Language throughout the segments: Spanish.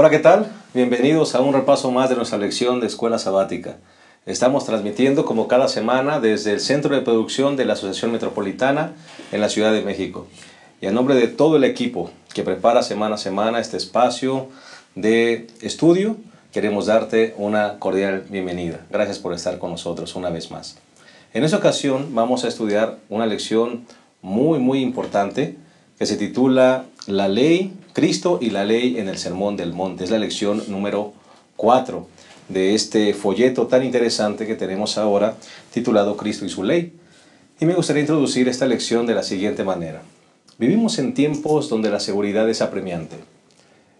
Hola, ¿qué tal? Bienvenidos a un repaso más de nuestra lección de Escuela Sabática. Estamos transmitiendo como cada semana desde el Centro de Producción de la Asociación Metropolitana en la Ciudad de México. Y a nombre de todo el equipo que prepara semana a semana este espacio de estudio, queremos darte una cordial bienvenida. Gracias por estar con nosotros una vez más. En esta ocasión vamos a estudiar una lección muy importante que se titula La Ley, Cristo y la Ley en el Sermón del Monte. Es la lección número 4 de este folleto tan interesante que tenemos ahora titulado Cristo y su Ley. Y me gustaría introducir esta lección de la siguiente manera. Vivimos en tiempos donde la seguridad es apremiante.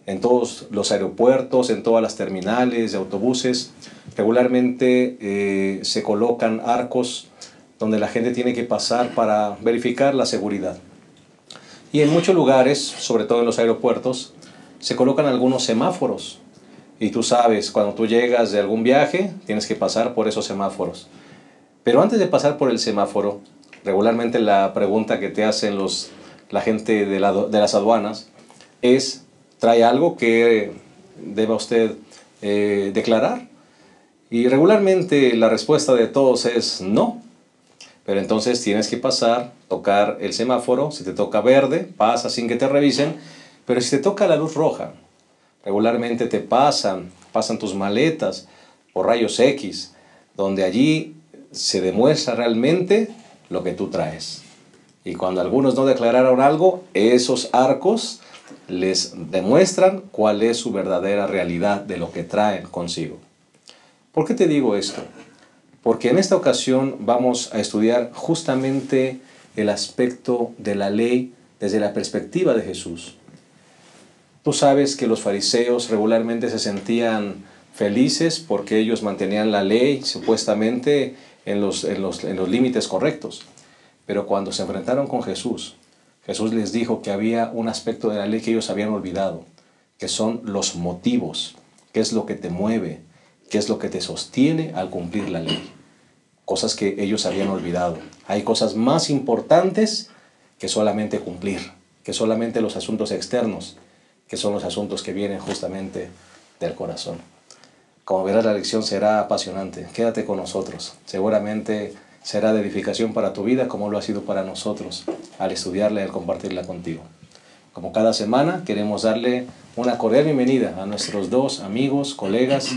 En todos los aeropuertos, en todas las terminales de autobuses, regularmente se colocan arcos donde la gente tiene que pasar para verificar la seguridad. Y en muchos lugares, sobre todo en los aeropuertos, se colocan algunos semáforos. Y tú sabes, cuando tú llegas de algún viaje, tienes que pasar por esos semáforos. Pero antes de pasar por el semáforo, regularmente la pregunta que te hacen la gente de las aduanas es: ¿trae algo que deba usted declarar? Y regularmente la respuesta de todos es no. Pero entonces tienes que pasar, tocar el semáforo. Si te toca verde, pasa sin que te revisen. Pero si te toca la luz roja, regularmente te pasan tus maletas por rayos X, donde allí se demuestra realmente lo que tú traes. Y cuando algunos no declararon algo, esos arcos les demuestran cuál es su verdadera realidad de lo que traen consigo. ¿Por qué te digo esto? Porque en esta ocasión vamos a estudiar justamente el aspecto de la ley desde la perspectiva de Jesús. Tú sabes que los fariseos regularmente se sentían felices porque ellos mantenían la ley supuestamente en los límites correctos. Pero cuando se enfrentaron con Jesús, Jesús les dijo que había un aspecto de la ley que ellos habían olvidado, que son los motivos. ¿Qué es lo que te mueve? ¿Qué es lo que te sostiene al cumplir la ley? Cosas que ellos habían olvidado. Hay cosas más importantes que solamente cumplir, que solamente los asuntos externos, que son los asuntos que vienen justamente del corazón. Como verás, la lección será apasionante. Quédate con nosotros. Seguramente será de edificación para tu vida, como lo ha sido para nosotros al estudiarla y al compartirla contigo. Como cada semana, queremos darle una cordial bienvenida a nuestros dos amigos, colegas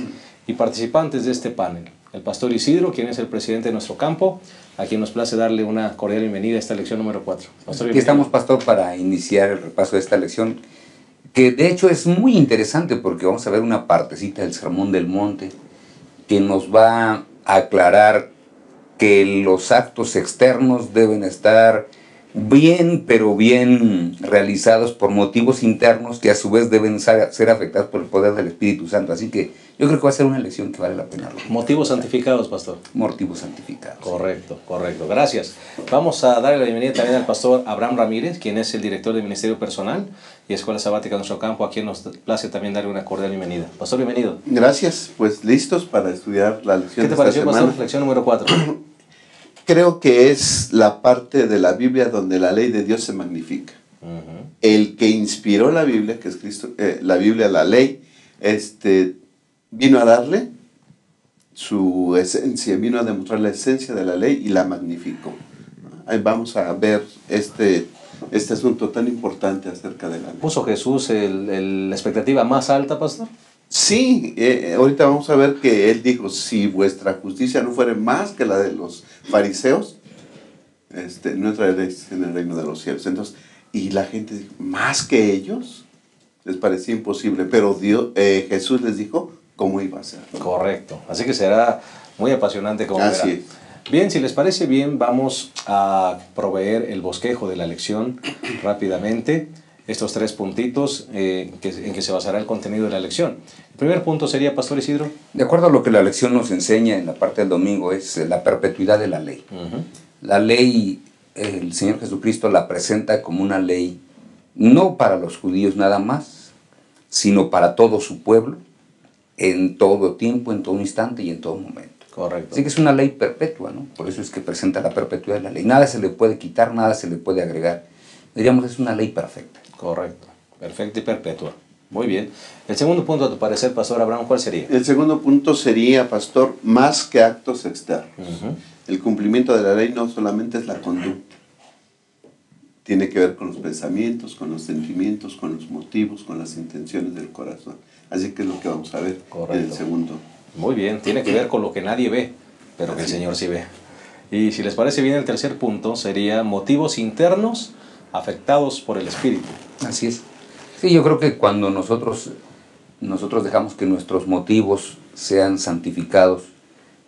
y participantes de este panel. El pastor Isidro, quien es el presidente de nuestro campo, a quien nos place darle una cordial bienvenida a esta lección número 4. Pastor, aquí estamos, pastor, para iniciar el repaso de esta lección, que de hecho es muy interesante porque vamos a ver una partecita del Sermón del Monte que nos va a aclarar que los actos externos deben estar bien, pero bien realizados por motivos internos que a su vez deben ser afectados por el poder del Espíritu Santo. Así que yo creo que va a ser una lección que vale la pena. Motivos santificados, pastor. Motivos santificados. Correcto. Gracias. Vamos a darle la bienvenida también al pastor Abraham Ramírez, quien es el director del Ministerio Personal y Escuela Sabática de nuestro campo, a quien nos place también darle una cordial bienvenida. Pastor, bienvenido. Gracias, pues listos para estudiar la lección. ¿Qué te pareció, pastor? Lección número 4. Creo que es la parte de la Biblia donde la ley de Dios se magnifica. El que inspiró la Biblia, que es Cristo, la Biblia, la ley, vino a darle su esencia, vino a demostrar la esencia de la ley y la magnificó. Ahí vamos a ver este asunto tan importante acerca de la ley. ¿Puso Jesús la expectativa más alta, pastor? Sí, ahorita vamos a ver que él dijo: si vuestra justicia no fuera más que la de los fariseos, no entraréis en el reino de los cielos. Entonces, y la gente dijo: ¿más que ellos? Les parecía imposible, pero Jesús les dijo cómo iba a ser. Correcto, así que será muy apasionante como Así verán. Bien, si les parece bien, vamos a proveer el bosquejo de la lección rápidamente. Estos 3 puntitos en que se basará el contenido de la lección. El primer punto sería, pastor Isidro. De acuerdo a lo que la lección nos enseña en la parte del domingo, es la perpetuidad de la ley. La ley, el Señor Jesucristo la presenta como una ley no para los judíos nada más, sino para todo su pueblo, en todo tiempo, en todo instante y en todo momento. Correcto. Así que es una ley perpetua, ¿no? Por eso es que presenta la perpetuidad de la ley. Nada se le puede quitar, nada se le puede agregar. Diríamos, es una ley perfecta. Correcto, perfecta y perpetua. Muy bien. El segundo punto, a tu parecer, Pastor Abraham, ¿cuál sería? El segundo punto sería, pastor, más que actos externos. El cumplimiento de la ley no solamente es la conducta. Tiene que ver con los pensamientos, con los sentimientos, con los motivos, con las intenciones del corazón. Así que es lo que vamos a ver en el segundo. Muy bien, tiene que ver con lo que nadie ve, pero que el Señor sí ve. Y si les parece bien, el tercer punto sería motivos internos afectados por el Espíritu. Así es. Sí, yo creo que cuando nosotros dejamos que nuestros motivos sean santificados,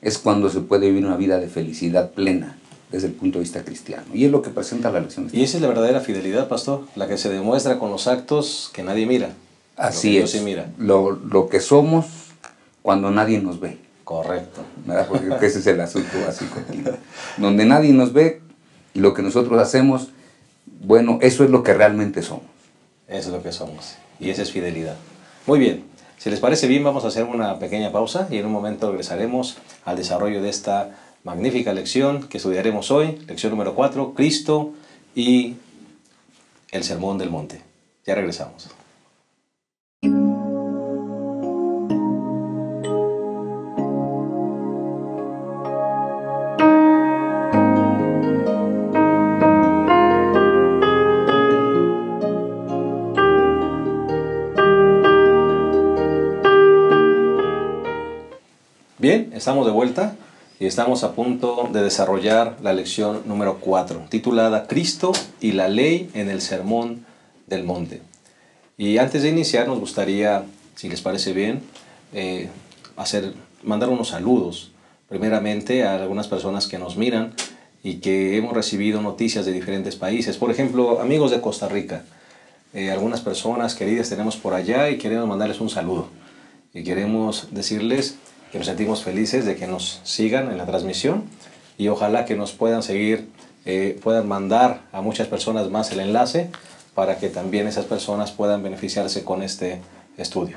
es cuando se puede vivir una vida de felicidad plena desde el punto de vista cristiano. Y es lo que presenta la lección. Y esa es la verdadera fidelidad, pastor, la que se demuestra con los actos que nadie mira. Así es. Sí mira. Lo que somos cuando nadie nos ve. Correcto. ¿Verdad? Porque creo que ese es el asunto así continuo. Donde nadie nos ve y lo que nosotros hacemos, bueno, eso es lo que realmente somos. Eso es lo que somos. Y esa es fidelidad. Muy bien. Si les parece bien, vamos a hacer una pequeña pausa y en un momento regresaremos al desarrollo de esta magnífica lección que estudiaremos hoy. Lección número 4, Cristo y el Sermón del Monte. Ya regresamos. Bien, estamos de vuelta y estamos a punto de desarrollar la lección número 4, titulada Cristo y la ley en el Sermón del Monte. Y antes de iniciar nos gustaría, si les parece bien, mandar unos saludos, primeramente a algunas personas que nos miran y que hemos recibido noticias de diferentes países. Por ejemplo, amigos de Costa Rica, algunas personas queridas tenemos por allá y queremos mandarles un saludo. Y queremos decirles que nos sentimos felices de que nos sigan en la transmisión y ojalá que nos puedan seguir, puedan mandar a muchas personas más el enlace para que también esas personas puedan beneficiarse con este estudio.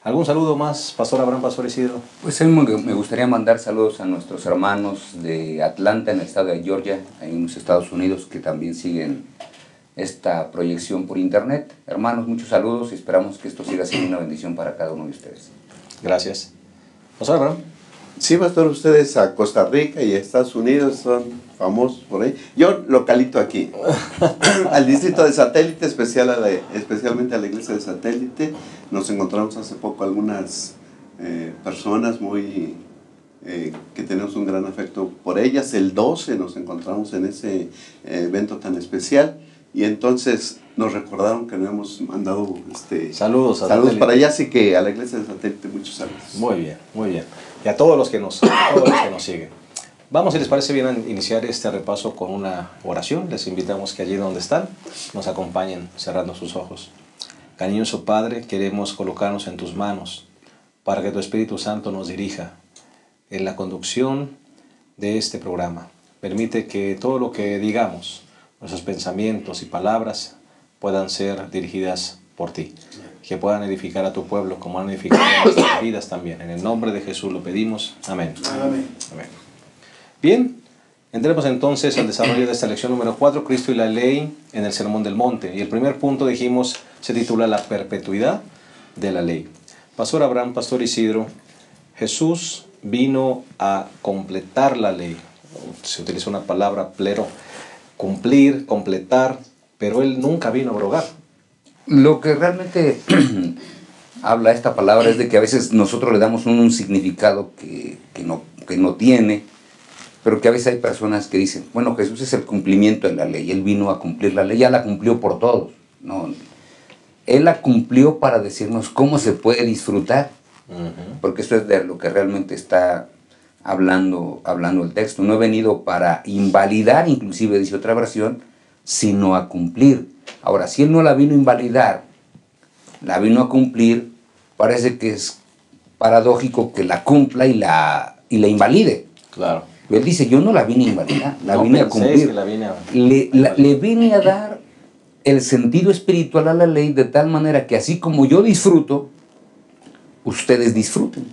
¿Algún saludo más, Pastor Abraham, Pastor Isidro? Pues a mí me gustaría mandar saludos a nuestros hermanos de Atlanta, en el estado de Georgia, en los Estados Unidos, que también siguen esta proyección por internet. Hermanos, muchos saludos y esperamos que esto siga siendo una bendición para cada uno de ustedes. Gracias. Pastor Abraham. Sí, pastor, ustedes a Costa Rica y a Estados Unidos son famosos por ahí. Yo localito aquí, al distrito de Satélite, especialmente a la iglesia de Satélite. Nos encontramos hace poco algunas personas que tenemos un gran afecto por ellas. El 12 nos encontramos en ese evento tan especial y entonces nos recordaron que nos hemos mandado saludos para allá, así que a la iglesia de Satélite muchos saludos. Muy bien, muy bien. Y a todos los que nos siguen. Vamos, si les parece bien, a iniciar este repaso con una oración. Les invitamos que allí donde están nos acompañen cerrando sus ojos. Cariñoso Padre, queremos colocarnos en tus manos para que tu Espíritu Santo nos dirija en la conducción de este programa. Permite que todo lo que digamos, nuestros pensamientos y palabras puedan ser dirigidas por ti, que puedan edificar a tu pueblo como han edificado nuestras vidas también. En el nombre de Jesús lo pedimos. Amén. Amén. Amén. Bien, entremos entonces al desarrollo de esta lección número 4, Cristo y la ley en el Sermón del Monte. Y el primer punto, dijimos, se titula La perpetuidad de la ley. Pastor Abraham, Pastor Isidro, Jesús vino a completar la ley. Se utiliza una palabra plero, cumplir, completar, pero Él nunca vino a abrogar. Lo que realmente habla esta palabra es de que a veces nosotros le damos un significado que no tiene, pero que a veces hay personas que dicen, bueno, Jesús es el cumplimiento de la ley, Él vino a cumplir la ley, ya la cumplió por todos. No, Él la cumplió para decirnos cómo se puede disfrutar, porque eso es de lo que realmente está hablando el texto. No he venido para invalidar, inclusive dice otra versión, sino a cumplir. Ahora, si Él no la vino a invalidar, la vino a cumplir, parece que es paradójico que la cumpla y la invalide. Claro. Él dice, yo no la vine a invalidar, la vine a cumplir. Le vine a dar el sentido espiritual a la ley de tal manera que así como yo disfruto, ustedes disfruten.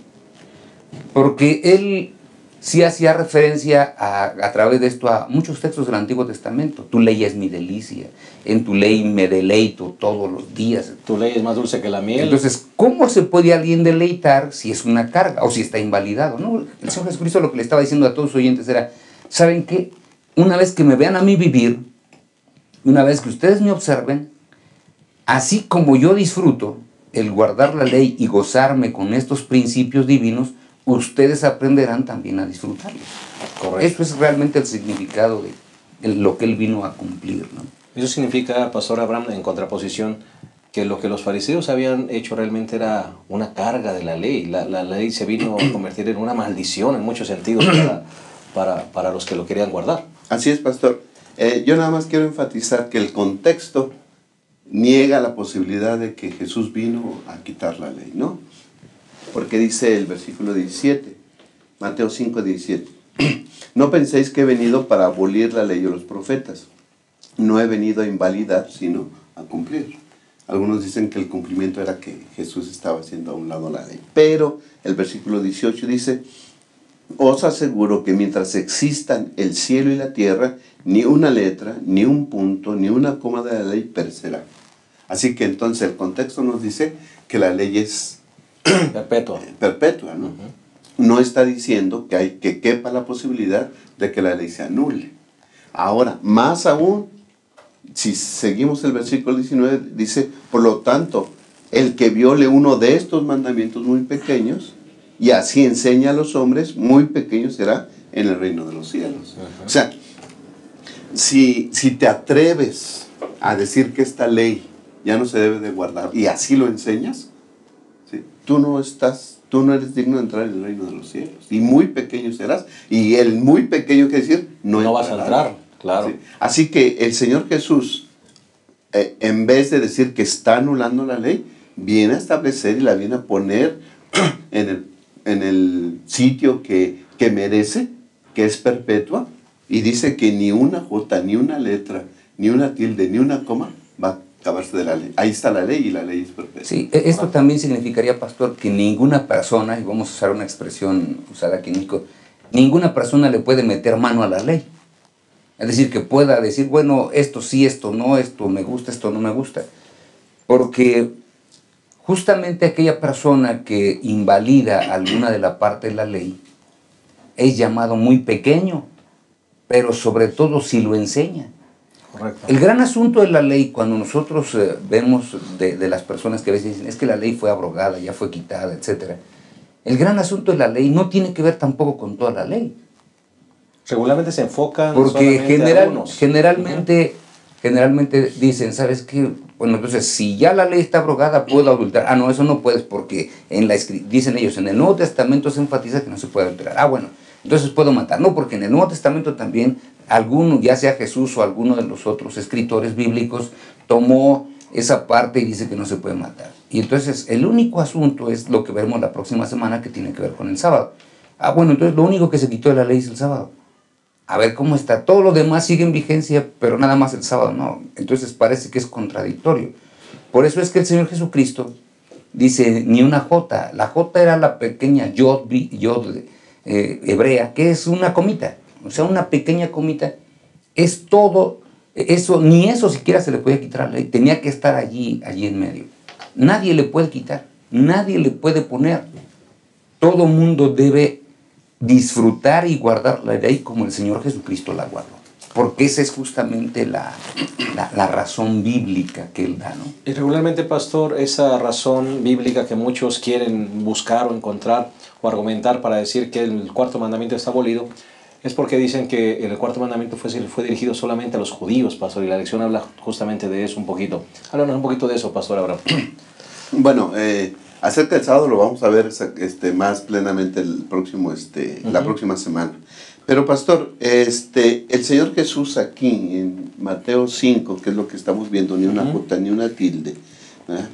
Porque Él sí hacía referencia a través de esto a muchos textos del Antiguo Testamento. Tu ley es mi delicia, en tu ley me deleito todos los días. Tu ley es más dulce que la miel. Entonces, ¿cómo se puede alguien deleitar si es una carga o si está invalidado? No, el Señor Jesucristo lo que le estaba diciendo a todos sus oyentes era, ¿saben qué? Una vez que me vean a mí vivir, una vez que ustedes me observen, así como yo disfruto el guardar la ley y gozarme con estos principios divinos, ustedes aprenderán también a disfrutarlos. Correcto. Eso es realmente el significado de lo que él vino a cumplir, ¿no? Eso significa, Pastor Abraham, en contraposición, que lo que los fariseos habían hecho realmente era una carga de la ley. La ley se vino a convertir en una maldición en muchos sentidos para los que lo querían guardar. Así es, pastor. Yo nada más quiero enfatizar que el contexto niega la posibilidad de que Jesús vino a quitar la ley, ¿no? Porque dice el versículo 17, Mateo 5, 17. No penséis que he venido para abolir la ley o los profetas. No he venido a invalidar, sino a cumplir. Algunos dicen que el cumplimiento era que Jesús estaba haciendo a un lado la ley. Pero el versículo 18 dice, os aseguro que mientras existan el cielo y la tierra, ni una letra, ni un punto, ni una coma de la ley perecerá. Así que entonces el contexto nos dice que la ley es perpetua, ¿no? No está diciendo que quepa la posibilidad de que la ley se anule. Ahora, más aún, si seguimos el versículo 19, dice, por lo tanto, el que viole uno de estos mandamientos muy pequeños, y así enseña a los hombres, muy pequeño será en el reino de los cielos. O sea, si te atreves a decir que esta ley ya no se debe de guardar, y así lo enseñas, ¿sí? Tú no eres digno de entrar en el reino de los cielos, y muy pequeño serás, y el muy pequeño quiere decir, no vas a entrar, claro. ¿Sí? Así que el Señor Jesús, en vez de decir que está anulando la ley, viene a establecer y la viene a poner en el sitio que merece, que es perpetua, y dice que ni una jota, ni una letra, ni una tilde, ni una coma va a acabarse de la ley. Ahí está la ley y la ley es perpetua. Sí, esto también significaría, pastor, que ninguna persona, y vamos a usar una expresión usada aquí en México, ninguna persona le puede meter mano a la ley. Es decir, que pueda decir, bueno, esto sí, esto no, esto me gusta, esto no me gusta. Porque justamente aquella persona que invalida alguna de la parte de la ley es llamado muy pequeño, pero sobre todo si lo enseña. Correcto. El gran asunto de la ley, cuando nosotros vemos de las personas que a veces dicen, es que la ley fue abrogada, ya fue quitada, etc. El gran asunto de la ley no tiene que ver tampoco con toda la ley. Regularmente se enfocan porque solamente generalmente dicen, ¿sabes qué? Bueno, entonces, si ya la ley está abrogada, ¿puedo adulterar? Ah, no, eso no puedes porque dicen ellos, en el Nuevo Testamento se enfatiza que no se puede adulterar. Ah, bueno, entonces puedo matar. No, porque en el Nuevo Testamento también alguno, ya sea Jesús o alguno de los otros escritores bíblicos, tomó esa parte y dice que no se puede matar. Y entonces el único asunto es lo que veremos la próxima semana, que tiene que ver con el sábado. Ah, bueno, entonces lo único que se quitó de la ley es el sábado. A ver cómo está. Todo lo demás sigue en vigencia, pero nada más el sábado no. Entonces parece que es contradictorio. Por eso es que el Señor Jesucristo dice, ni una jota. La jota era la pequeña yod hebrea, que es una comita. O sea, una pequeña comita. Es todo, eso, ni eso siquiera se le podía quitar a la ley. Tenía que estar allí en medio. Nadie le puede quitar, nadie le puede poner. Todo mundo debe disfrutar y guardar la ley como el Señor Jesucristo la guardó. Porque esa es justamente la razón bíblica que Él da, ¿no? Y regularmente, pastor, esa razón bíblica que muchos quieren buscar o encontrar o argumentar para decir que el cuarto mandamiento está abolido, es porque dicen que el cuarto mandamiento fue dirigido solamente a los judíos, pastor, y la lección habla justamente de eso un poquito. Háblanos un poquito de eso, pastor Abraham. Bueno, acerca del sábado lo vamos a ver más plenamente el próximo, la próxima semana. Pero pastor, el Señor Jesús aquí en Mateo 5, que es lo que estamos viendo, ni una jota ni una tilde, ¿verdad?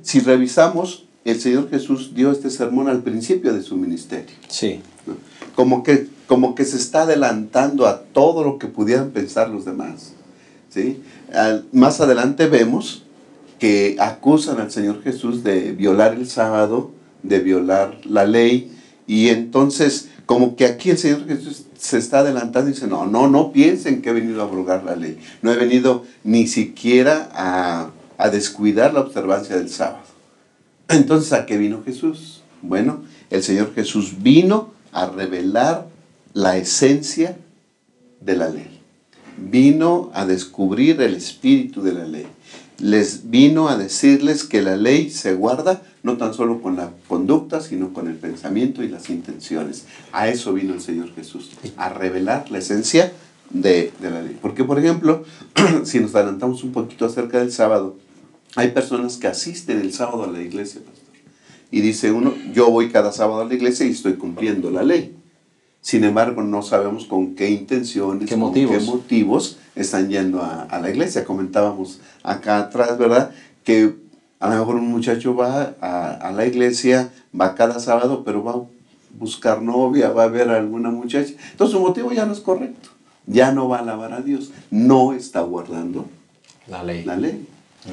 Si revisamos, el Señor Jesús dio este sermón al principio de su ministerio. Sí. ¿No? Como que se está adelantando a todo lo que pudieran pensar los demás, ¿sí? Más adelante vemos que acusan al Señor Jesús de violar el sábado, de violar la ley, y entonces Como que aquí el Señor Jesús se está adelantando y dice, no piensen que he venido a abrogar la ley. No he venido ni siquiera a descuidar la observancia del sábado. Entonces, ¿a qué vino Jesús? Bueno, el Señor Jesús vino a revelar la esencia de la ley. Vino a descubrir el espíritu de la ley. Les vino a decirles que la ley se guarda no tan solo con la conducta, sino con el pensamiento y las intenciones. A eso vino el Señor Jesús, a revelar la esencia de la ley. Porque, por ejemplo, si nos adelantamos un poquito acerca del sábado, hay personas que asisten el sábado a la iglesia, pastor. Y dice uno, yo voy cada sábado a la iglesia y estoy cumpliendo la ley. Sin embargo, no sabemos con qué intenciones, qué motivos están yendo a la iglesia. Comentábamos acá atrás, ¿verdad? Que a lo mejor un muchacho va a la iglesia, va cada sábado, pero va a buscar novia, va a ver a alguna muchacha. Entonces su motivo ya no es correcto. Ya no va a alabar a Dios. No está guardando la ley.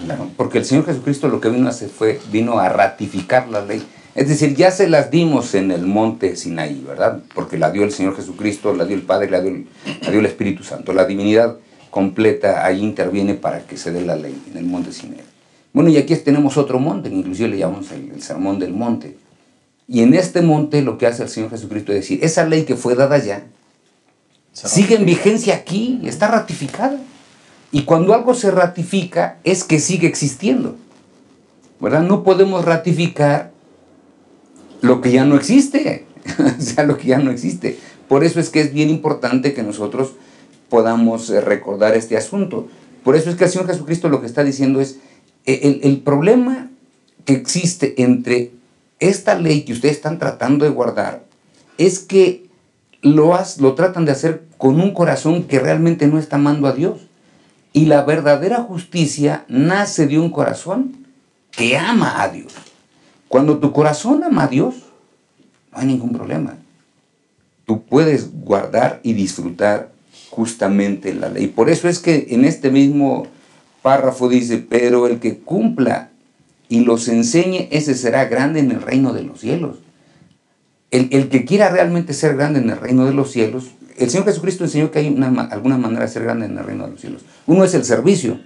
Claro, porque el Señor Jesucristo lo que vino a hacer vino a ratificar la ley. Es decir, ya se las dimos en el monte Sinaí, ¿verdad? Porque la dio el Señor Jesucristo, la dio el Padre, la dio el Espíritu Santo. La divinidad completa ahí interviene para que se dé la ley en el monte Sinaí. Bueno, y aquí tenemos otro monte, que inclusive le llamamos el Sermón del Monte. Y en este monte lo que hace el Señor Jesucristo es decir, esa ley que fue dada ya, sigue en vigencia aquí, está ratificada. Y cuando algo se ratifica es que sigue existiendo, ¿verdad? No podemos ratificar lo que ya no existe, o sea, lo que ya no existe. Por eso es que es bien importante que nosotros podamos recordar este asunto. Por eso es que el Señor Jesucristo lo que está diciendo es, el problema que existe entre esta ley que ustedes están tratando de guardar es que lo tratan de hacer con un corazón que realmente no está amando a Dios. Y la verdadera justicia nace de un corazón que ama a Dios. Cuando tu corazón ama a Dios, no hay ningún problema. Tú puedes guardar y disfrutar justamente la ley. Por eso es que en este mismo párrafo dice, pero el que cumpla y los enseñe, ese será grande en el reino de los cielos. El que quiera realmente ser grande en el reino de los cielos, el Señor Jesucristo enseñó que hay alguna manera de ser grande en el reino de los cielos. Uno es el servicio,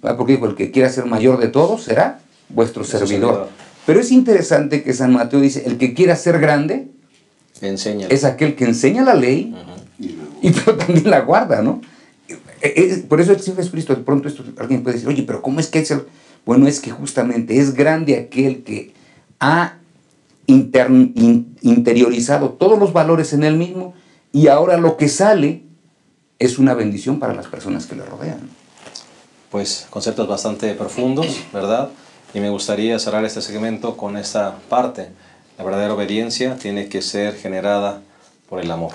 ¿verdad? Porque dijo, el que quiera ser mayor de todos será vuestro servidor. Pero es interesante que San Mateo dice, el que quiera ser grande es aquel que enseña la ley y pero también la guarda, ¿no? Por eso el Señor Jesucristo, de pronto alguien puede decir, oye, pero ¿cómo es que es el...? Bueno, es que justamente es grande aquel que ha interiorizado todos los valores en él mismo y ahora lo que sale es una bendición para las personas que le rodean. Pues conceptos bastante profundos, ¿verdad? Y me gustaría cerrar este segmento con esta parte. La verdadera obediencia tiene que ser generada por el amor.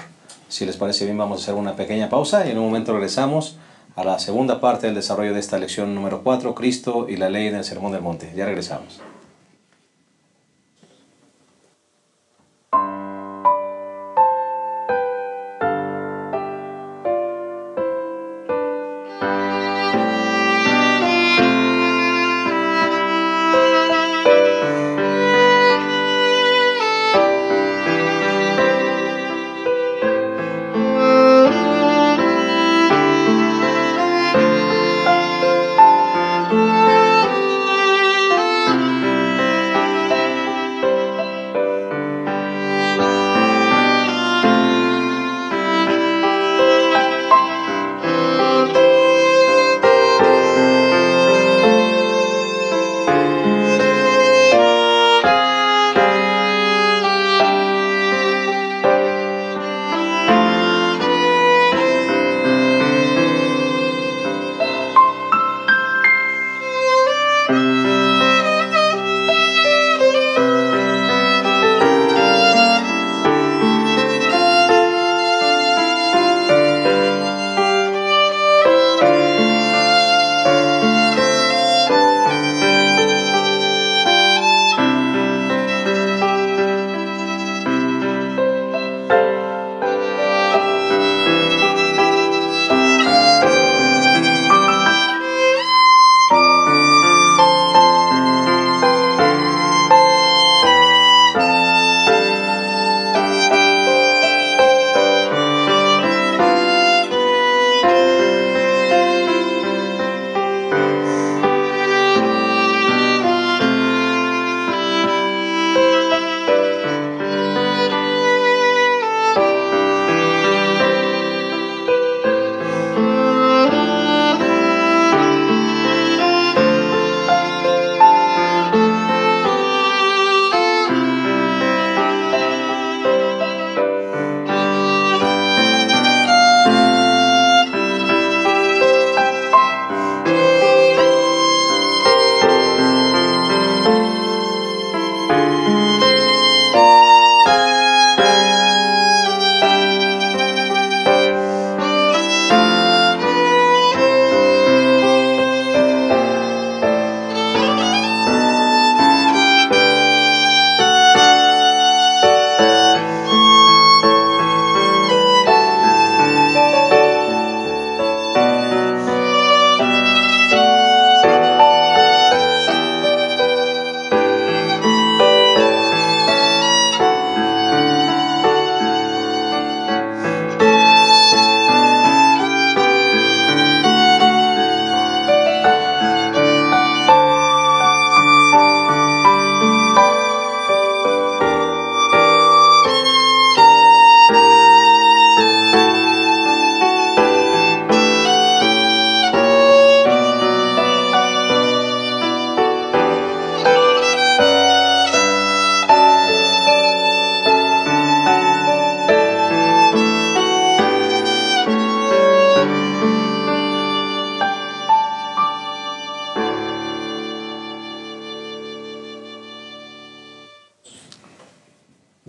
Si les parece bien, vamos a hacer una pequeña pausa y en un momento regresamos a la segunda parte del desarrollo de esta lección número 4, Cristo y la ley en el Sermón del Monte. Ya regresamos.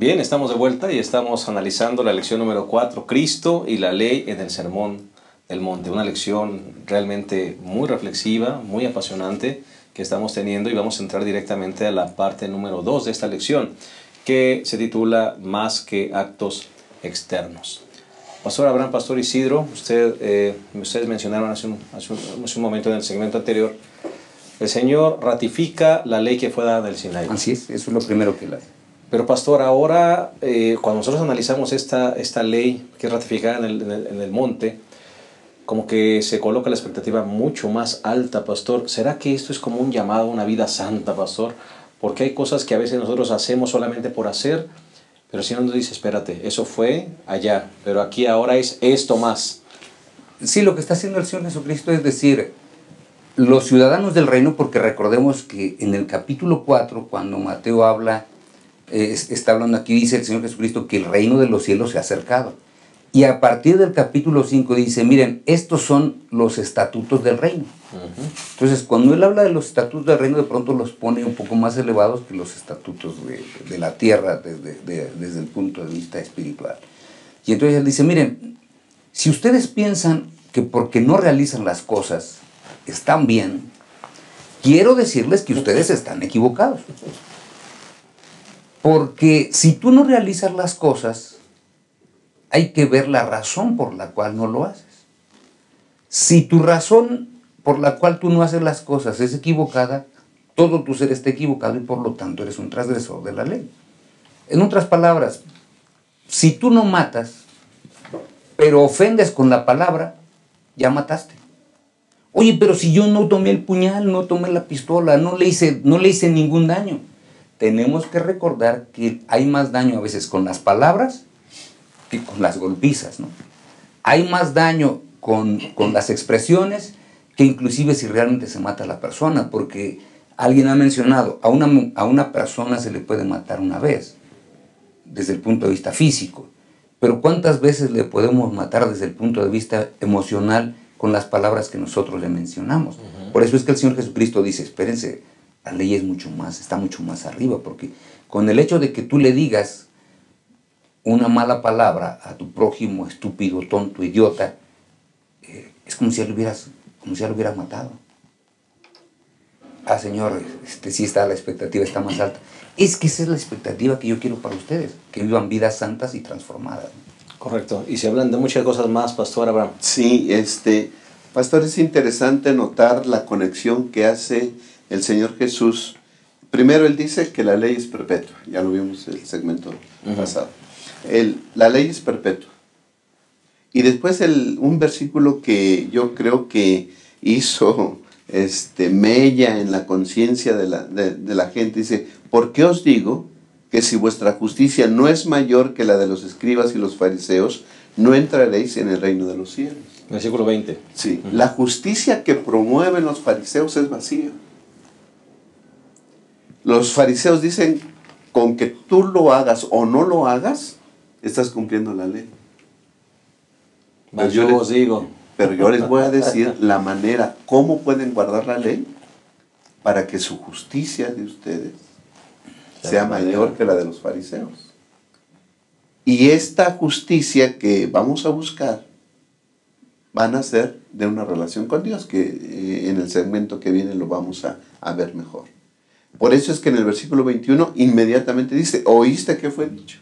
Bien, estamos de vuelta y estamos analizando la lección número 4, Cristo y la ley en el Sermón del Monte. Una lección realmente muy reflexiva, muy apasionante que estamos teniendo, y vamos a entrar directamente a la parte número 2 de esta lección, que se titula Más que actos externos. Pastor Abraham, Pastor Isidro, ustedes mencionaron hace un momento en el segmento anterior, el Señor ratifica la ley que fue dada del Sinaí. Así es, eso es lo primero que la... Pero pastor, ahora cuando nosotros analizamos esta ley que es ratificada en el monte, como que se coloca la expectativa mucho más alta, pastor. ¿Será que esto es como un llamado a una vida santa, pastor? Porque hay cosas que a veces nosotros hacemos solamente por hacer, pero el Señor nos dice, espérate, eso fue allá, pero aquí ahora es esto más. Sí, lo que está haciendo el Señor Jesucristo es decir, los ciudadanos del reino, porque recordemos que en el capítulo 4, cuando Mateo habla, está hablando aquí, dice el Señor Jesucristo que el reino de los cielos se ha acercado. Y a partir del capítulo 5 dice, miren, estos son los estatutos del reino. Entonces, cuando él habla de los estatutos del reino, de pronto los pone un poco más elevados que los estatutos de la tierra desde el punto de vista espiritual. Y entonces él dice, miren, si ustedes piensan que porque no realizan las cosas están bien, quiero decirles que ustedes están equivocados. Porque si tú no realizas las cosas, hay que ver la razón por la cual no lo haces. Si tu razón por la cual tú no haces las cosas es equivocada, todo tu ser está equivocado y por lo tanto eres un transgresor de la ley. En otras palabras, si tú no matas, pero ofendes con la palabra, ya mataste. Oye, pero si yo no tomé el puñal, no tomé la pistola, no le hice ningún daño. Tenemos que recordar que hay más daño a veces con las palabras que con las golpizas, ¿no? Hay más daño con las expresiones que inclusive si realmente se mata a la persona, porque alguien ha mencionado, a una persona se le puede matar una vez, desde el punto de vista físico, pero ¿cuántas veces le podemos matar desde el punto de vista emocional con las palabras que nosotros le mencionamos? Por eso es que el Señor Jesucristo dice, espérense, la ley es está mucho más arriba, porque con el hecho de que tú le digas una mala palabra a tu prójimo, estúpido, tonto, idiota, es como si ya lo hubieras matado. Ah, Señor, sí está, la expectativa está más alta. Es que esa es la expectativa que yo quiero para ustedes, que vivan vidas santas y transformadas. Correcto. Y se hablan de muchas cosas más, Pastor Abraham. Sí, pastor, es interesante notar la conexión que hace el Señor Jesús. Primero él dice que la ley es perpetua, ya lo vimos en el segmento pasado. La ley es perpetua. Y después un versículo que yo creo que hizo mella en la conciencia de la gente, dice, ¿por qué os digo que si vuestra justicia no es mayor que la de los escribas y los fariseos, no entraréis en el reino de los cielos? Versículo 20. Sí, la justicia que promueven los fariseos es vacía. Los fariseos dicen, con que tú lo hagas o no lo hagas, estás cumpliendo la ley. Mas yo os digo. Pero yo les voy a decir la manera, cómo pueden guardar la ley para que su justicia de ustedes sea mayor que la de los fariseos. Y esta justicia que vamos a buscar van a ser de una relación con Dios, que en el segmento que viene lo vamos a ver mejor. Por eso es que en el versículo 21 inmediatamente dice, ¿oíste qué fue dicho?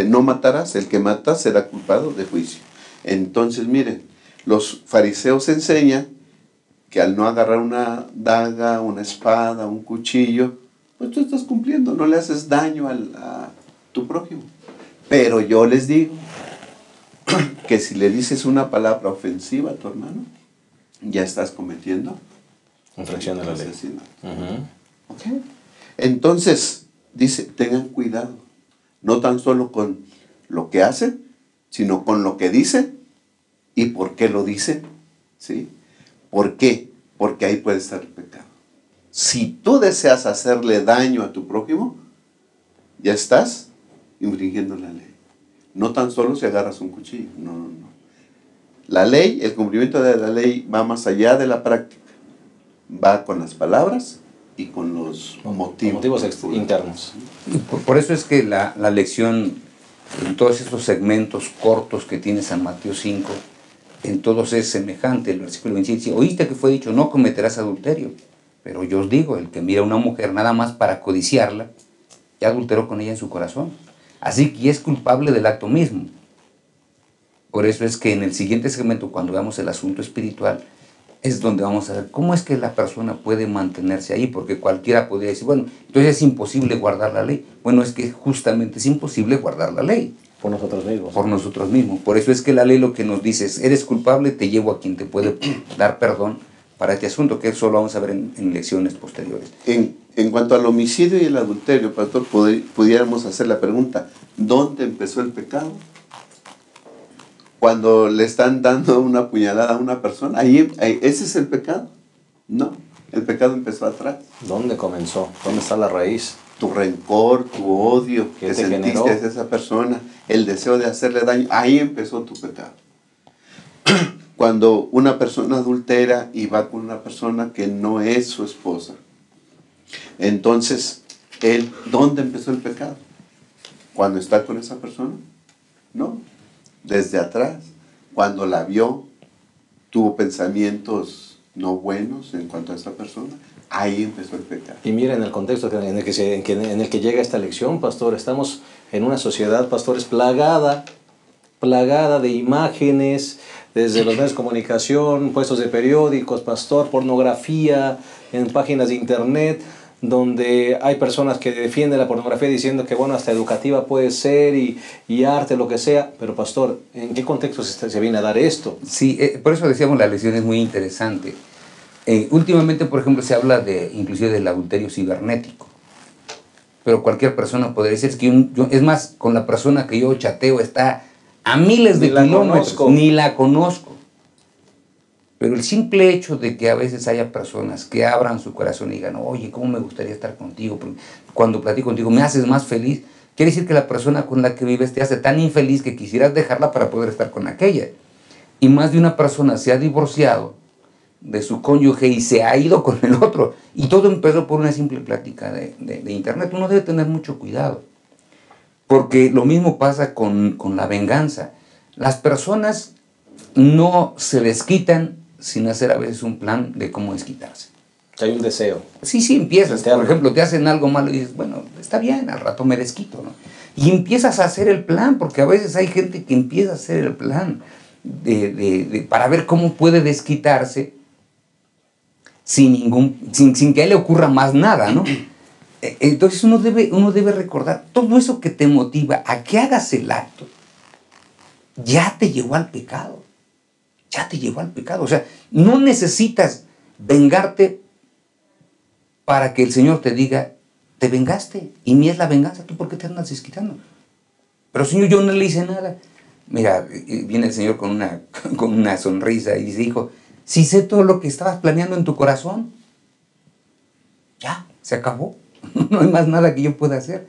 No matarás, el que mata será culpado de juicio. Entonces, miren, los fariseos enseñan que al no agarrar una daga, una espada, un cuchillo, pues tú estás cumpliendo, no le haces daño a tu prójimo. Pero yo les digo que si le dices una palabra ofensiva a tu hermano, ya estás cometiendo infracción de la ley. Okay. Entonces, dice, tengan cuidado, no tan solo con lo que hacen, sino con lo que dicen y por qué lo dicen. ¿Sí? ¿Por qué? Porque ahí puede estar el pecado. Si tú deseas hacerle daño a tu prójimo, ya estás infringiendo la ley. No tan solo si agarras un cuchillo, no. La ley, el cumplimiento de la ley va más allá de la práctica. Va con las palabras y con los internos. Por eso es que la lección, en todos estos segmentos cortos que tiene San Mateo 5, en todos es semejante. El versículo 27 dice: oíste que fue dicho, no cometerás adulterio. Pero yo os digo, el que mira a una mujer nada más para codiciarla, ya adulteró con ella en su corazón. Así que ya es culpable del acto mismo. Por eso es que en el siguiente segmento, cuando veamos el asunto espiritual, es donde vamos a ver cómo es que la persona puede mantenerse ahí, porque cualquiera podría decir, bueno, entonces es imposible guardar la ley. Bueno, es que justamente es imposible guardar la ley. Por nosotros mismos. Por nosotros mismos. Por eso es que la ley lo que nos dice es: eres culpable, te llevo a quien te puede dar perdón para este asunto, que eso lo vamos a ver en lecciones posteriores. En cuanto al homicidio y el adulterio, pastor, pudiéramos hacer la pregunta: ¿dónde empezó el pecado? Cuando le están dando una puñalada a una persona, ¿ese es el pecado? No, el pecado empezó atrás. ¿Dónde comenzó? ¿Dónde está la raíz? Tu rencor, tu odio que sentiste hacia esa persona, el deseo de hacerle daño, ahí empezó tu pecado. Cuando una persona adultera y va con una persona que no es su esposa, entonces, ¿dónde empezó el pecado? ¿Cuando está con esa persona? No, desde atrás. Cuando la vio, tuvo pensamientos no buenos en cuanto a esa persona, ahí empezó el pecado. Y miren el contexto en el que llega esta lección, pastor. Estamos en una sociedad, pastores, plagada de imágenes, desde los medios de comunicación, puestos de periódicos, pastor, pornografía, en páginas de internet, donde hay personas que defienden la pornografía diciendo que, bueno, hasta educativa puede ser y arte, lo que sea. Pero, pastor, ¿en qué contexto se viene a dar esto? Sí, por eso decíamos, la lección es muy interesante. Últimamente, por ejemplo, se habla inclusive del adulterio cibernético. Pero cualquier persona podría decir, es más, con la persona que yo chateo está a miles de kilómetros, ni la conozco. Pero el simple hecho de que a veces haya personas que abran su corazón y digan: oye, ¿cómo me gustaría estar contigo? Porque cuando platico contigo me haces más feliz. Quiere decir que la persona con la que vives te hace tan infeliz que quisieras dejarla para poder estar con aquella. Y más de una persona se ha divorciado de su cónyuge y se ha ido con el otro. Y todo empezó por una simple plática de internet. Uno debe tener mucho cuidado. Porque lo mismo pasa con la venganza. Las personas no se desquitan sin hacer a veces un plan de cómo desquitarse. Hay un deseo. Sí, empiezas. Por ejemplo, te hacen algo malo y dices: bueno, está bien, al rato me desquito, ¿no? Y empiezas a hacer el plan, porque a veces hay gente que empieza a hacer el plan para ver cómo puede desquitarse sin que a él le ocurra más nada, ¿no? Entonces uno debe recordar, todo eso que te motiva a que hagas el acto, ya te llevó al pecado. Ya te llevó al pecado. O sea, no necesitas vengarte para que el Señor te diga: te vengaste, y ni es la venganza, ¿tú por qué te andas desquitando? Pero Señor, yo no le hice nada. Mira, viene el Señor con una sonrisa y dice: hijo, si sé todo lo que estabas planeando en tu corazón, ya, se acabó. No hay más nada que yo pueda hacer.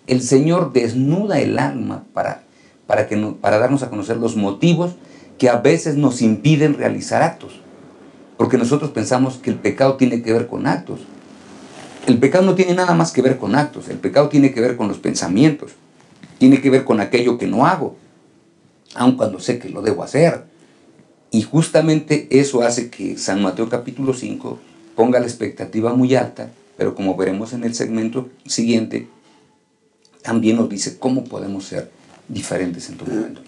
El Señor desnuda el alma para darnos a conocer los motivos que a veces nos impiden realizar actos. Porque nosotros pensamos que el pecado tiene que ver con actos. El pecado no tiene nada más que ver con actos. El pecado tiene que ver con los pensamientos. Tiene que ver con aquello que no hago, aun cuando sé que lo debo hacer. Y justamente eso hace que San Mateo capítulo 5 ponga la expectativa muy alta, pero como veremos en el segmento siguiente, también nos dice cómo podemos ser diferentes en todo momento.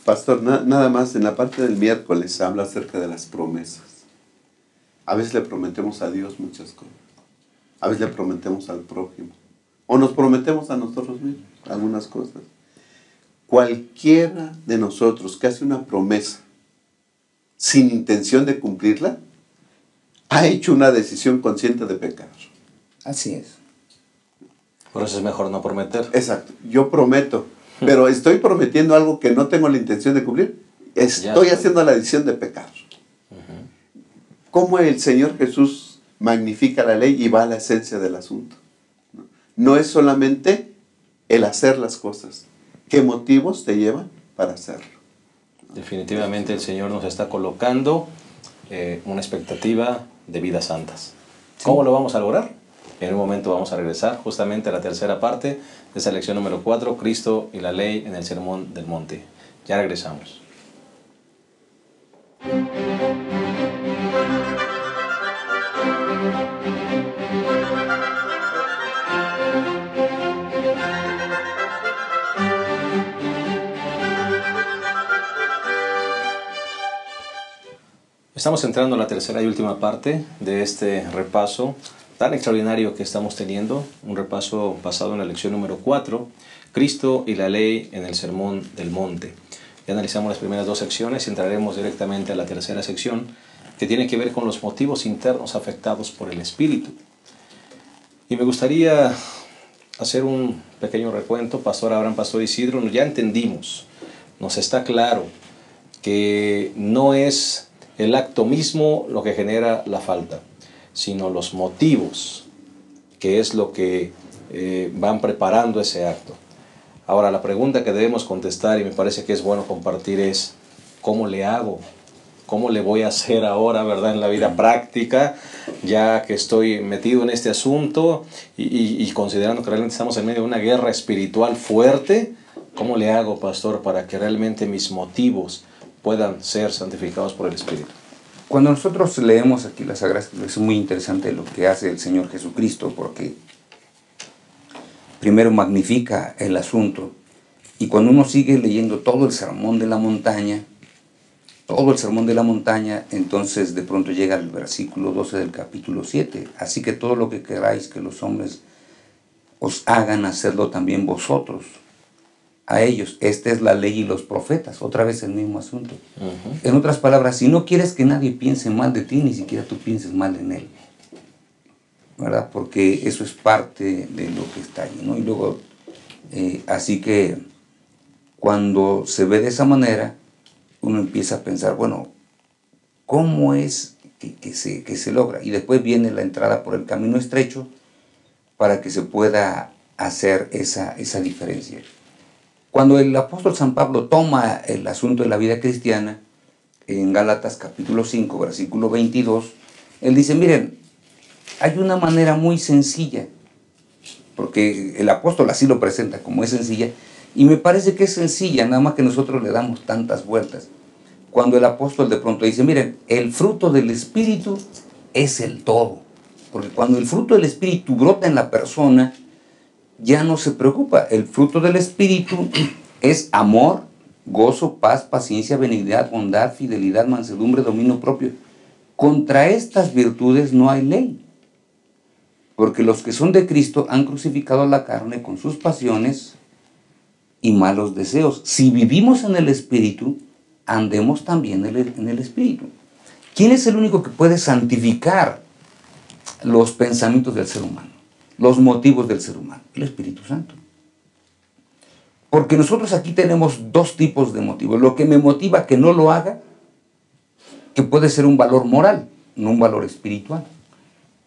Pastor, nada más, en la parte del miércoles habla acerca de las promesas. A veces le prometemos a Dios muchas cosas. A veces le prometemos al prójimo. O nos prometemos a nosotros mismos algunas cosas. Cualquiera de nosotros que hace una promesa sin intención de cumplirla, ha hecho una decisión consciente de pecar. Así es. Por eso es mejor no prometer. Exacto. Yo prometo, pero estoy prometiendo algo que no tengo la intención de cumplir. Estoy haciendo la decisión de pecar. ¿Cómo el Señor Jesús magnifica la ley y va a la esencia del asunto? No es solamente el hacer las cosas. ¿Qué motivos te llevan para hacerlo? Definitivamente el Señor nos está colocando una expectativa de vidas santas. ¿Cómo lo vamos a lograr? En un momento vamos a regresar justamente a la tercera parte de esa lección número 4, Cristo y la ley en el Sermón del Monte. Ya regresamos. Estamos entrando a la tercera y última parte de este repaso tan extraordinario que estamos teniendo, un repaso basado en la lección número 4, Cristo y la ley en el Sermón del Monte. Ya analizamos las primeras dos secciones y entraremos directamente a la tercera sección, que tiene que ver con los motivos internos afectados por el Espíritu. Y me gustaría hacer un pequeño recuento, Pastor Abraham, Pastor Isidro. Ya entendimos, nos está claro que no es el acto mismo lo que genera la falta, sino los motivos, que es lo que van preparando ese acto. Ahora, la pregunta que debemos contestar, y me parece que es bueno compartir, es ¿cómo le hago? ¿Cómo le voy a hacer ahora, verdad, en la vida práctica, ya que estoy metido en este asunto y considerando que realmente estamos en medio de una guerra espiritual fuerte? ¿Cómo le hago, pastor, para que realmente mis motivos puedan ser santificados por el Espíritu? Cuando nosotros leemos aquí las Sagradas Escrituras, es muy interesante lo que hace el Señor Jesucristo, porque primero magnifica el asunto, y cuando uno sigue leyendo todo el Sermón de la Montaña, entonces de pronto llega el versículo 12 del capítulo 7, así que todo lo que queráis que los hombres os hagan, hacedlo también vosotros a ellos. Esta es la ley y los profetas, otra vez el mismo asunto. En otras palabras, si no quieres que nadie piense mal de ti, ni siquiera tú pienses mal en él, ¿verdad? Porque eso es parte de lo que está ahí, ¿no? Y luego, así que cuando se ve de esa manera, uno empieza a pensar, bueno, ¿cómo es que se logra? Y después viene la entrada por el camino estrecho para que se pueda hacer esa diferencia. Cuando el apóstol San Pablo toma el asunto de la vida cristiana, en Gálatas capítulo 5, versículo 22, él dice, miren, hay una manera muy sencilla, porque el apóstol así lo presenta como es sencilla, y me parece que es sencilla, nada más que nosotros le damos tantas vueltas. Cuando el apóstol de pronto dice, miren, el fruto del Espíritu es el todo, porque cuando el fruto del Espíritu brota en la persona, ya no se preocupa. El fruto del Espíritu es amor, gozo, paz, paciencia, benignidad, bondad, fidelidad, mansedumbre, dominio propio. Contra estas virtudes no hay ley, porque los que son de Cristo han crucificado la carne con sus pasiones y malos deseos. Si vivimos en el Espíritu, andemos también en el Espíritu. ¿Quién es el único que puede santificar los pensamientos del ser humano, los motivos del ser humano? El Espíritu Santo. Porque nosotros aquí tenemos dos tipos de motivos. Lo que me motiva a que no lo haga, que puede ser un valor moral, no un valor espiritual.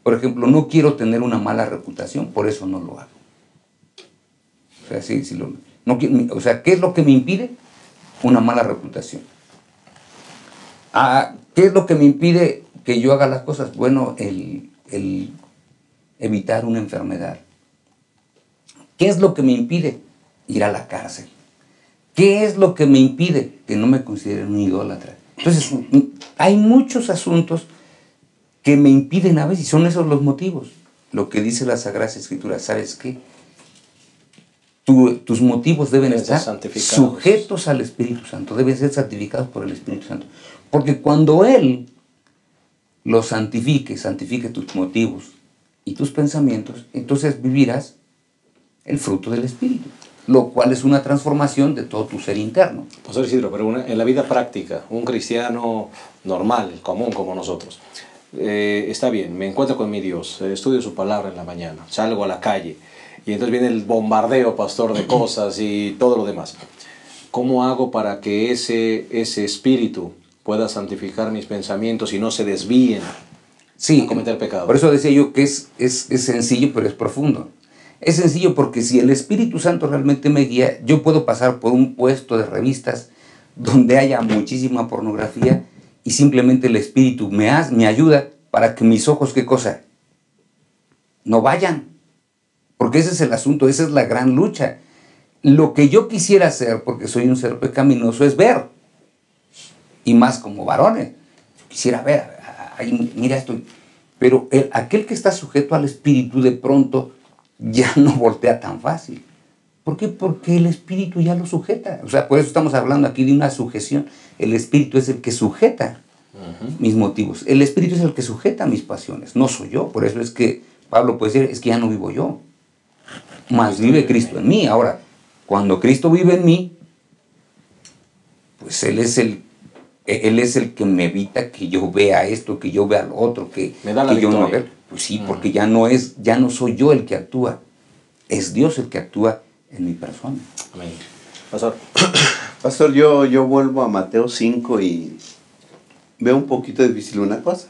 Por ejemplo, no quiero tener una mala reputación, por eso no lo hago. O sea, ¿qué es lo que me impide? Una mala reputación. ¿Qué es lo que me impide que yo haga las cosas? Bueno, el evitar una enfermedad. ¿Qué es lo que me impide? Ir a la cárcel. ¿Qué es lo que me impide? Que no me consideren un idólatra. Entonces, hay muchos asuntos que me impiden a veces, y son esos los motivos. Lo que dice la Sagrada Escritura, ¿sabes qué? Tus motivos deben estar sujetos al Espíritu Santo, deben ser santificados por el Espíritu Santo. Porque cuando Él los santifique tus motivos y tus pensamientos, entonces vivirás el fruto del Espíritu, lo cual es una transformación de todo tu ser interno. Pastor Isidro, pero en la vida práctica, un cristiano normal, común como nosotros, está bien, me encuentro con mi Dios, estudio su palabra en la mañana, salgo a la calle, y entonces viene el bombardeo, pastor, de cosas y todo lo demás. ¿Cómo hago para que ese espíritu pueda santificar mis pensamientos y no se desvíen a cometer pecado? Por eso decía yo que es sencillo, pero es profundo. Es sencillo porque si el Espíritu Santo realmente me guía, yo puedo pasar por un puesto de revistas donde haya muchísima pornografía y simplemente el Espíritu me ayuda para que mis ojos, ¿qué cosa? no vayan. Porque ese es el asunto, esa es la gran lucha. Lo que yo quisiera hacer, porque soy un ser pecaminoso, es ver. Y más como varones. Quisiera ver, ay, mira esto. Pero aquel que está sujeto al Espíritu de pronto ya no voltea tan fácil. ¿Por qué? Porque el Espíritu ya lo sujeta. O sea, por eso estamos hablando aquí de una sujeción. El Espíritu es el que sujeta mis motivos. El Espíritu es el que sujeta mis pasiones. No soy yo. Por eso es que Pablo puede decir, es que ya no vivo yo. Más vive Cristo en mí. Ahora, cuando Cristo vive en mí, pues Él es el que me evita que yo vea esto, que yo vea lo otro, que yo no vea. Pues sí, porque ya no soy yo el que actúa. Es Dios el que actúa en mi persona. Amén. Pastor. Pastor, yo vuelvo a Mateo 5 y veo un poquito difícil una cosa.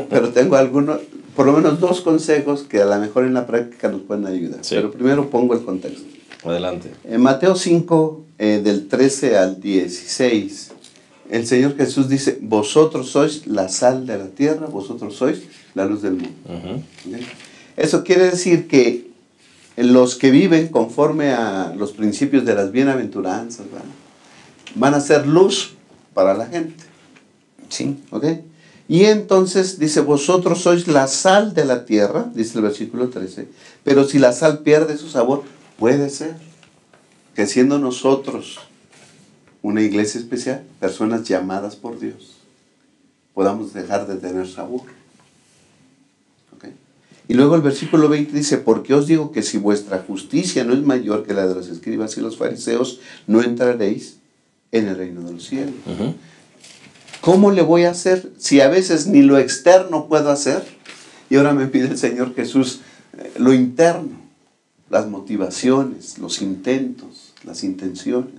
Pero tengo algunos, por lo menos 2 consejos que a lo mejor en la práctica nos pueden ayudar. Sí. Pero primero pongo el contexto. Adelante. En Mateo 5, del 13 al 16, el Señor Jesús dice, vosotros sois la sal de la tierra, vosotros sois la luz del mundo. ¿Okay? Eso quiere decir que los que viven conforme a los principios de las bienaventuranzas, ¿verdad?, van a ser luz para la gente. Sí. ¿Ok? Y entonces dice, vosotros sois la sal de la tierra, dice el versículo 13, pero si la sal pierde su sabor, puede ser que siendo nosotros una iglesia especial, personas llamadas por Dios, podamos dejar de tener sabor. ¿Ok? Y luego el versículo 20 dice, porque os digo que si vuestra justicia no es mayor que la de los escribas y los fariseos, no entraréis en el reino de los cielos. ¿Cómo le voy a hacer si a veces ni lo externo puedo hacer? Y ahora me pide el Señor Jesús lo interno, las motivaciones, los intentos, las intenciones.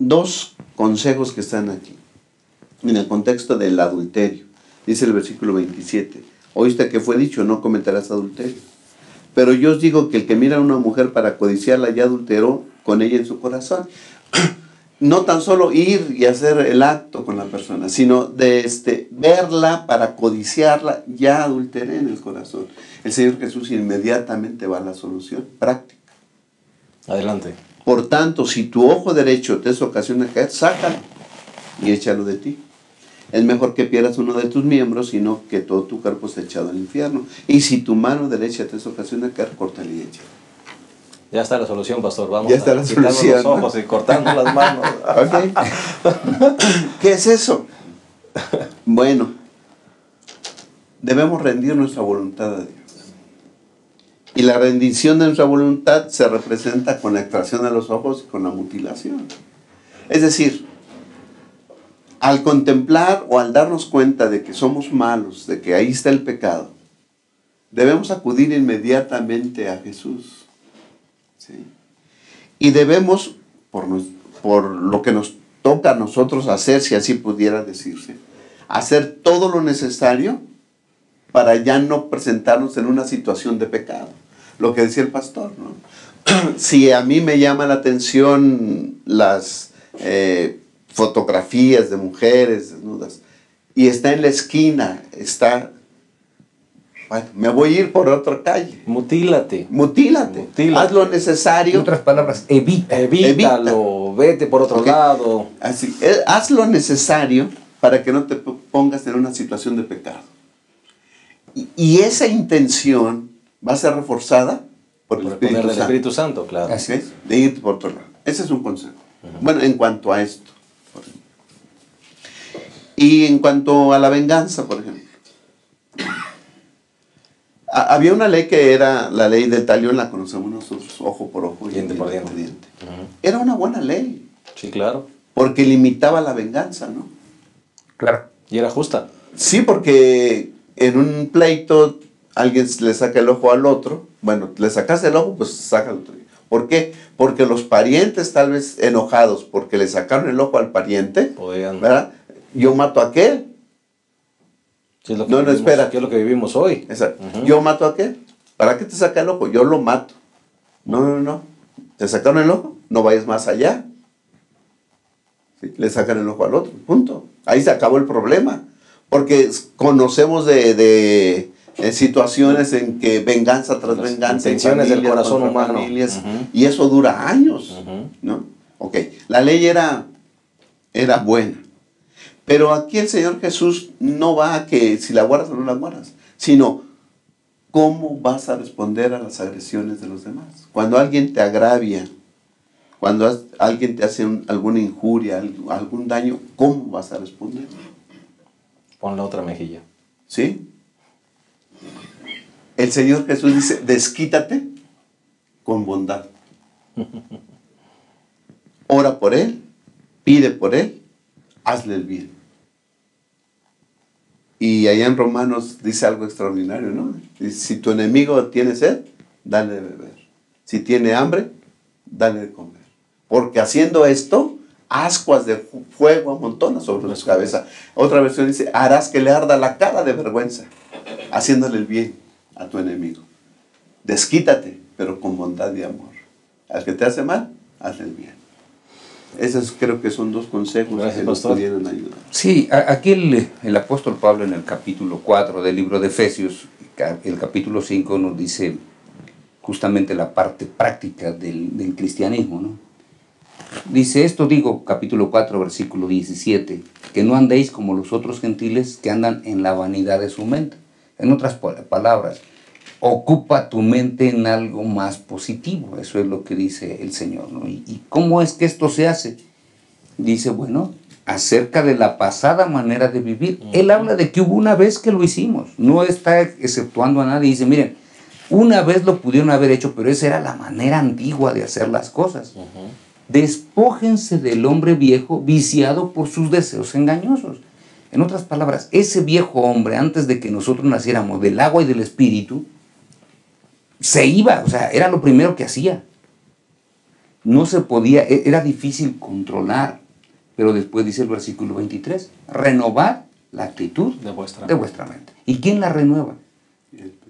2 consejos que están aquí, en el contexto del adulterio. Dice el versículo 27, oíste que fue dicho, no cometerás adulterio. Pero yo os digo que el que mira a una mujer para codiciarla ya adulteró con ella en su corazón. No tan solo ir y hacer el acto con la persona, sino de verla para codiciarla, ya adulteré en el corazón. El Señor Jesús inmediatamente va a la solución práctica. Adelante. Por tanto, si tu ojo derecho te es ocasión de caer, sácalo y échalo de ti. Es mejor que pierdas uno de tus miembros, sino que todo tu cuerpo sea echado al infierno. Y si tu mano derecha te es ocasión de caer, córtale y échalo. Ya está la solución, pastor. Vamos ya está la solución, los ojos, ¿no?, y cortando las manos. Okay. ¿Qué es eso? Bueno, debemos rendir nuestra voluntad a Dios. Y la rendición de nuestra voluntad se representa con la extracción de los ojos y con la mutilación. Es decir, al contemplar o al darnos cuenta de que somos malos, de que ahí está el pecado, debemos acudir inmediatamente a Jesús. ¿Sí? Y debemos, por lo que nos toca a nosotros hacer, si así pudiera decirse, hacer todo lo necesario para ya no presentarnos en una situación de pecado. Lo que decía el pastor, ¿no? Si a mí me llama la atención las fotografías de mujeres desnudas y está en la esquina, bueno, me voy a ir por otra calle. Mutílate. Haz lo necesario. En otras palabras, evítalo, vete por otro lado. Así, haz lo necesario para que no te pongas en una situación de pecado. Y esa intención va a ser reforzada por el Espíritu Santo, claro. Así es, de ir por otro lado. Ese es un consejo. Bueno, en cuanto a esto. Y en cuanto a la venganza, por ejemplo. Había una ley que era la ley del talión, la conocemos nosotros, ojo por ojo y diente por diente. Era una buena ley. Sí, claro. Porque limitaba la venganza, ¿no? Claro. Y era justa. Sí, porque en un pleito alguien le saca el ojo al otro. Bueno, le sacas el ojo, pues saca el otro. ¿Por qué? Porque los parientes, tal vez enojados porque le sacaron el ojo al pariente, podían, ¿verdad? Yo mato a aquel. Sí, es lo que espera. ¿Qué es lo que vivimos hoy? Exacto. Yo mato a aquel. ¿Para qué te saca el ojo? Yo lo mato. No. ¿Te sacaron el ojo? No vayas más allá. ¿Sí? Le sacan el ojo al otro. Punto. Ahí se acabó el problema. Porque conocemos de situaciones en que venganza tras Las venganza, intenciones del corazón contra humano. familias, y eso dura años, ¿no? Ok, la ley era buena, pero aquí el Señor Jesús no va a que si la guardas o no la guardas, sino cómo vas a responder a las agresiones de los demás. Cuando alguien te agravia, cuando alguien te hace alguna injuria, algún daño, ¿cómo vas a responder? Pon la otra mejilla. ¿Sí? El Señor Jesús dice, desquítate con bondad. Ora por él, pide por él, hazle el bien. Y allá en Romanos dice algo extraordinario, ¿no? Dice, si tu enemigo tiene sed, dale de beber. Si tiene hambre, dale de comer. Porque haciendo esto, ascuas de fuego amontonas sobre su cabeza. Otra versión dice, harás que le arda la cara de vergüenza, haciéndole el bien a tu enemigo. Desquítate, pero con bondad y amor. Al que te hace mal, hazle el bien. Esos creo que son dos consejos. Gracias, que nos pastor. pudieran ayudar. Sí, aquí el apóstol Pablo en el capítulo 4 del libro de Efesios, el capítulo 5 nos dice justamente la parte práctica del cristianismo, ¿no? Dice, esto digo, capítulo 4, versículo 17, que no andéis como los otros gentiles que andan en la vanidad de su mente. En otras palabras, ocupa tu mente en algo más positivo. Eso es lo que dice el Señor, ¿no? ¿Y cómo es que esto se hace? Dice, bueno, acerca de la pasada manera de vivir. Él habla de que hubo una vez que lo hicimos. No está exceptuando a nadie. Dice, miren, una vez lo pudieron haber hecho, pero esa era la manera antigua de hacer las cosas. Despójense del hombre viejo viciado por sus deseos engañosos. En otras palabras, ese viejo hombre, antes de que nosotros naciéramos del agua y del espíritu, se iba, o sea, era lo primero que hacía. No se podía, era difícil controlar. Pero después dice el versículo 23, renovar la actitud de vuestra mente. ¿Y quién la renueva?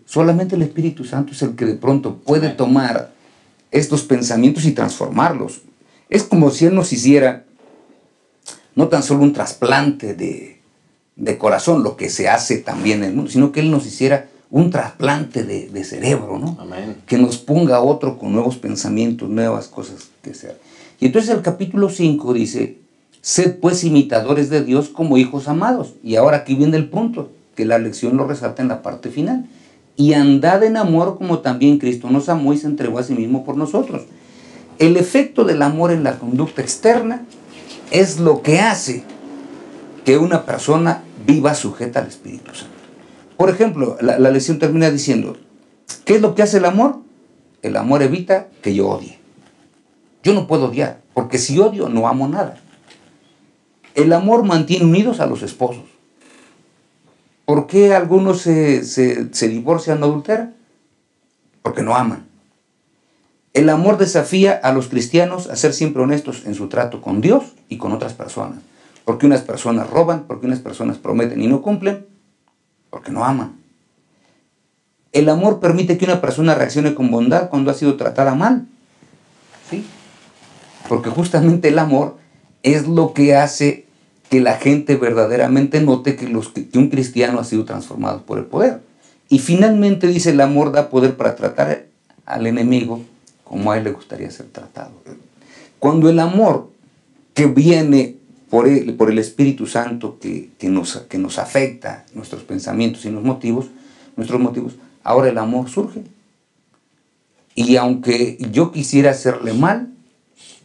Solamente el Espíritu Santo es el que de pronto puede tomar estos pensamientos y transformarlos. Es como si Él nos hiciera no tan solo un trasplante de corazón, lo que se hace también en el mundo, sino que Él nos hiciera un trasplante de cerebro, ¿no? Amén. Que nos ponga otro con nuevos pensamientos, nuevas cosas que sea. Y entonces el capítulo 5 dice, sed pues imitadores de Dios como hijos amados. Y ahora aquí viene el punto, que la lección lo resalta en la parte final. Y andad en amor como también Cristo nos amó y se entregó a sí mismo por nosotros. El efecto del amor en la conducta externa es lo que hace que una persona viva sujeta al Espíritu Santo. Por ejemplo, la lección termina diciendo, ¿qué es lo que hace el amor? El amor evita que yo odie. Yo no puedo odiar, porque si odio no amo nada. El amor mantiene unidos a los esposos. ¿Por qué algunos se divorcian o adulteran? Porque no aman. El amor desafía a los cristianos a ser siempre honestos en su trato con Dios y con otras personas. Porque unas personas roban, porque unas personas prometen y no cumplen, porque no aman. El amor permite que una persona reaccione con bondad cuando ha sido tratada mal. ¿Sí? Porque justamente el amor es lo que hace que la gente verdaderamente note que un cristiano ha sido transformado por el poder. Y finalmente dice, el amor da poder para tratar al enemigo como a él le gustaría ser tratado. Cuando el amor que viene por el Espíritu Santo que nos afecta nuestros pensamientos y nuestros motivos, ahora el amor surge. Y aunque yo quisiera hacerle mal,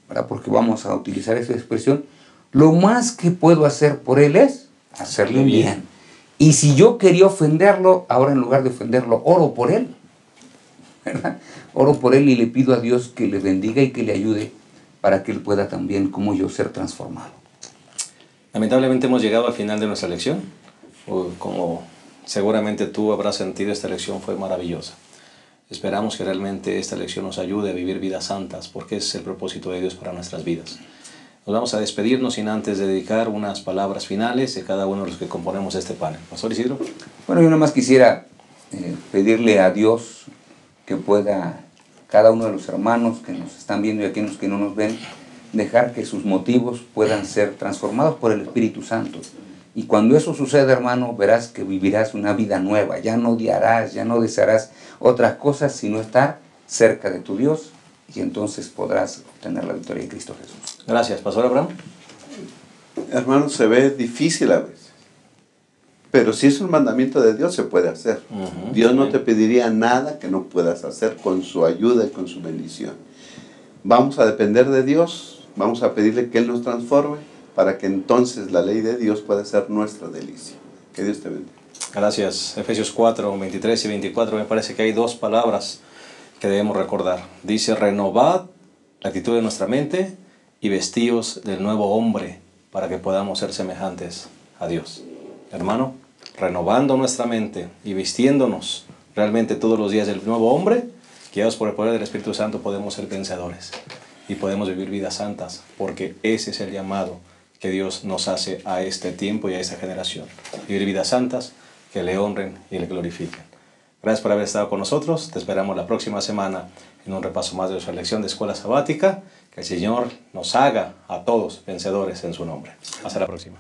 ¿verdad? Porque vamos a utilizar esa expresión, lo más que puedo hacer por él es hacerle bien. Y si yo quería ofenderlo, ahora en lugar de ofenderlo, oro por él. ¿Verdad? Oro por él y le pido a Dios que le bendiga y que le ayude para que él pueda también, como yo, ser transformado. Lamentablemente hemos llegado al final de nuestra lección. Como seguramente tú habrás sentido, esta lección fue maravillosa. Esperamos que realmente esta lección nos ayude a vivir vidas santas, porque es el propósito de Dios para nuestras vidas. Nos vamos a despedirnos sin antes de dedicar unas palabras finales de cada uno de los que componemos este panel. Pastor Isidro. Bueno, yo nada más quisiera pedirle a Dios que pueda, cada uno de los hermanos que nos están viendo y aquellos que no nos ven, dejar que sus motivos puedan ser transformados por el Espíritu Santo Y cuando eso sucede, hermano, verás que vivirás una vida nueva. Ya no odiarás, ya no desearás otras cosas, sino estar cerca de tu Dios. Y entonces podrás obtener la victoria en Cristo Jesús. Gracias, Pastor Abraham. Hermano, se ve difícil a veces. Pero si es un mandamiento de Dios, se puede hacer. Dios no te pediría nada que no puedas hacer con su ayuda y con su bendición. Vamos a depender de Dios, vamos a pedirle que Él nos transforme para que entonces la ley de Dios pueda ser nuestra delicia. Que Dios te bendiga. Gracias. Efesios 4, 23 y 24, me parece que hay dos palabras que debemos recordar. Dice, renovad la actitud de nuestra mente y vestíos del nuevo hombre para que podamos ser semejantes a Dios. Hermano, renovando nuestra mente y vistiéndonos realmente todos los días del nuevo hombre, guiados por el poder del Espíritu Santo, podemos ser vencedores y podemos vivir vidas santas, porque ese es el llamado que Dios nos hace a este tiempo y a esta generación. Vivir vidas santas que le honren y le glorifiquen. Gracias por haber estado con nosotros. Te esperamos la próxima semana en un repaso más de nuestra lección de Escuela Sabática. Que el Señor nos haga a todos vencedores en su nombre. Hasta la próxima.